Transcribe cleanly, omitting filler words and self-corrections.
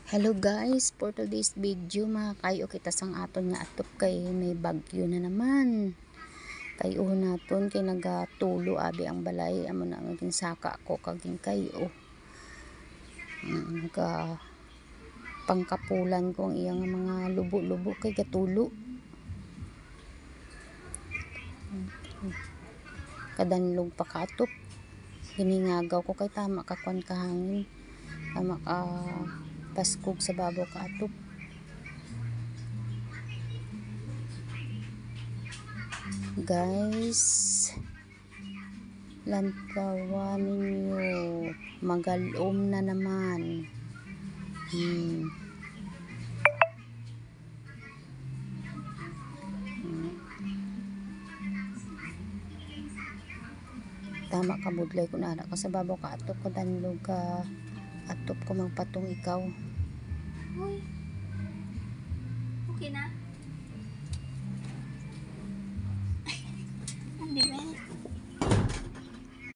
Hello guys, for today's video makayo kita sang aton nga atop kay may bagyo na naman. Kayo naton kay nagatulo abi ang balay amo na ngaging saka ko kaging kayo. Naga pangkapulan ko ang iyang mga lubo-lubo kay gatulo. Kadanlog pa katop. Giningagaw ko kay tama ka kwan kahangin. Tama ka paskog sa babaw kaatop. Guys, lantawan ninyo, magalom na naman. Tama ka budlay ko na ka sa babaw kaatop ko danlog ka atop ko magpatong ikaw. Uy. Okay na?